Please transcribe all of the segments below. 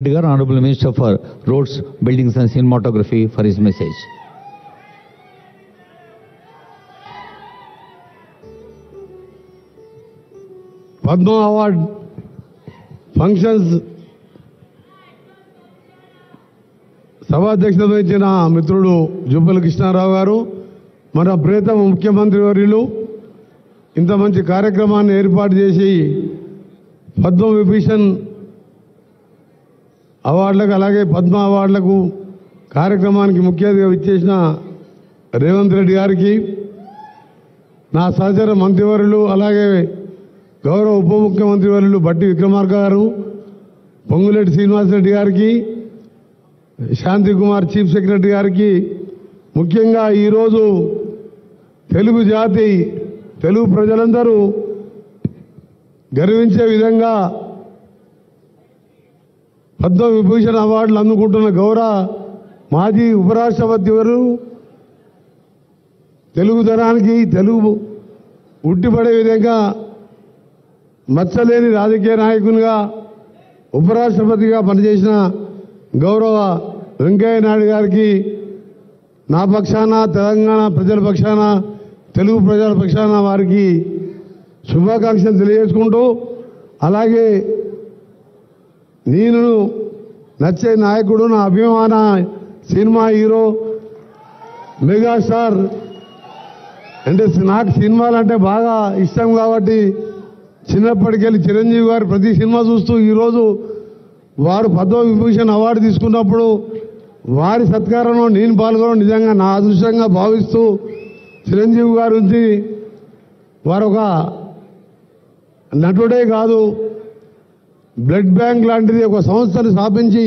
Honorable Minister for Roads, Buildings and Cinematography for his message. Padma Award functions సభాధ్యక్షత వహించిన మిత్రుడు జుబ్బల కృష్ణారావు గారు, మన ప్రియతమ ముఖ్యమంత్రి వర్యులు ఇంత మంచి కార్యక్రమాన్ని ఏర్పాటు చేసి పద్మ విభూషణ్ అవార్డులకు అలాగే పద్మ అవార్డులకు కార్యక్రమానికి ముఖ్య అతిథిగా ఇచ్చేసిన రేవంత్ రెడ్డి గారికి, నా సహచర మంత్రివర్యులు అలాగే గౌరవ ఉప ముఖ్యమంత్రి వర్యులు బట్టి విక్రమార్క గారు, పొంగులేటి శ్రీనివాసరెడ్డి గారికి, శాంతి కుమార్ చీఫ్ సెక్రటరీ గారికి, ముఖ్యంగా ఈరోజు తెలుగు జాతి తెలుగు ప్రజలందరూ గర్వించే విధంగా పద్మ విభూషణ్ అవార్డులు అందుకుంటున్న గౌరవ మాజీ ఉపరాష్ట్రపతి వారు తెలుగుదనానికి తెలుగు ఉట్టిపడే విధంగా మచ్చలేని రాజకీయ నాయకునిగా ఉపరాష్ట్రపతిగా పనిచేసిన గౌరవ వెంకయ్య నాయుడు గారికి నా పక్షాన తెలంగాణ ప్రజల పక్షాన తెలుగు ప్రజల పక్షాన వారికి శుభాకాంక్షలు తెలియజేసుకుంటూ, అలాగే నేను నచ్చే నాయకుడు నా అభిమాన సినిమా హీరో మెగాస్టార్ అంటే నాకు సినిమాలు అంటే బాగా ఇష్టం కాబట్టి చిన్నప్పటికెళ్ళి చిరంజీవి గారు ప్రతి సినిమా చూస్తూ ఈరోజు వారు పద్మ విభూషణ్ అవార్డు తీసుకున్నప్పుడు వారి సత్కారంలో నేను పాల్గొనడం నిజంగా నా అదృష్టంగా భావిస్తూ, చిరంజీవి గారి నుంచి వారు ఒక నటుడే కాదు, బ్లడ్ బ్యాంక్ లాంటిది ఒక సంస్థను స్థాపించి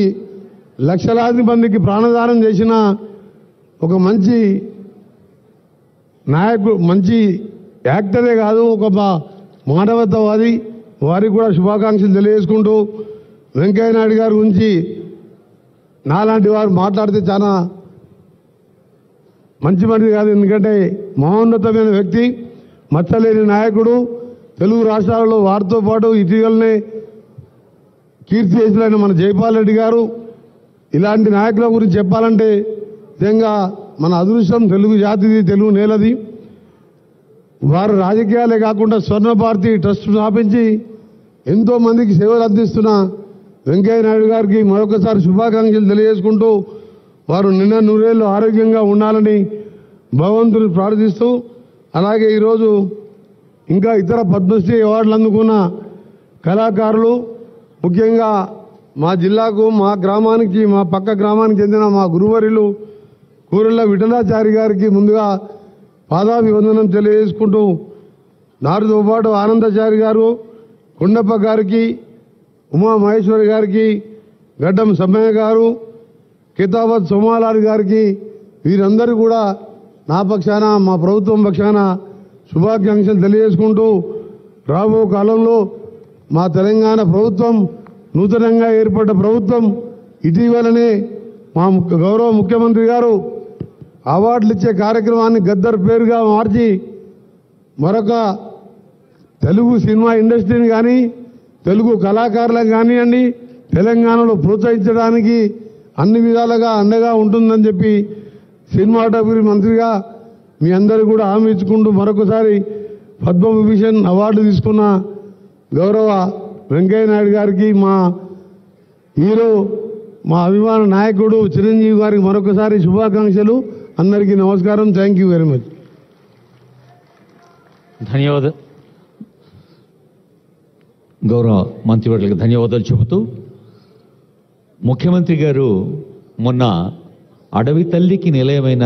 లక్షలాది మందికి ప్రాణదానం చేసిన ఒక మంచి నాయకుడు, మంచి యాక్టరే కాదు, ఒక మానవతావాది. వారికి కూడా శుభాకాంక్షలు తెలియజేసుకుంటూ, వెంకయ్య నాయుడు గారి గురించి నాలాంటి వారు మాట్లాడితే చాలా మంచి మనిషి కాదు, ఎందుకంటే మహోన్నతమైన వ్యక్తి, మచ్చలేని నాయకుడు. తెలుగు రాష్ట్రాలలో వారితో పాటు ఇటీవలనే కీర్తి చేసిన మన జైపాల్ రెడ్డి గారు. ఇలాంటి నాయకుల గురించి చెప్పాలంటే నిజంగా మన అదృష్టం, తెలుగు జాతిది, తెలుగు నేలది. వారు రాజకీయాలే కాకుండా స్వర్ణ భారతి ట్రస్ట్ స్థాపించి ఎంతో మందికి సేవలు అందిస్తున్న వెంకయ్య నాయుడు గారికి మరొకసారి శుభాకాంక్షలు తెలియజేసుకుంటూ, వారు నిన్న నూరేళ్ళు ఆరోగ్యంగా ఉండాలని భగవంతుని ప్రార్థిస్తూ, అలాగే ఈరోజు ఇంకా ఇతర పద్మశ్రీ అవార్డులు అందుకున్న కళాకారులు, ముఖ్యంగా మా జిల్లాకు, మా గ్రామానికి, మా పక్క గ్రామానికి చెందిన మా గురువర్యులు కూరెళ్ల విఠలాచారి గారికి ముందుగా పాదాభివందనం తెలియజేసుకుంటూ, నారుతో పాటు ఆనందాచారి గారు, కొండప్ప గారికి, ఉమా మహేశ్వరి గారికి, గడ్డం సమ్మయ్య గారు, కితాబత్ సోమాలారి గారికి, వీరందరూ కూడా నా పక్షాన మా ప్రభుత్వం పక్షాన శుభాకాంక్షలు తెలియజేసుకుంటూ, రాబో కాలంలో మా తెలంగాణ ప్రభుత్వం నూతనంగా ఏర్పడ్డ ప్రభుత్వం ఇటీవలనే మా గౌరవ ముఖ్యమంత్రి గారు అవార్డులు ఇచ్చే కార్యక్రమాన్ని గద్దర్ పేరుగా మార్చి మరొక తెలుగు సినిమా ఇండస్ట్రీని కానీ తెలుగు కళాకారులకు కానివ్వండి తెలంగాణలో ప్రోత్సహించడానికి అన్ని విధాలుగా అండగా ఉంటుందని చెప్పి సినిమాటోగ్రఫీ మంత్రిగా మీ అందరూ కూడా హామీ ఇచ్చుకుంటూ, మరొకసారి పద్మ విభూషణ్ అవార్డు తీసుకున్న గౌరవ వెంకయ్య నాయుడు గారికి, మా హీరో, మా అభిమాన నాయకుడు చిరంజీవి గారికి మరొకసారి శుభాకాంక్షలు. అందరికీ నమస్కారం. Thank you very much. ధన్యవాదాలు. గౌరవ మంత్రివర్యులకు ధన్యవాదాలు చెబుతూ, ముఖ్యమంత్రి గారు మొన్న అడవి తల్లికి నిలయమైన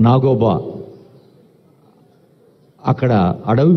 నాగోబా అక్కడ అడవి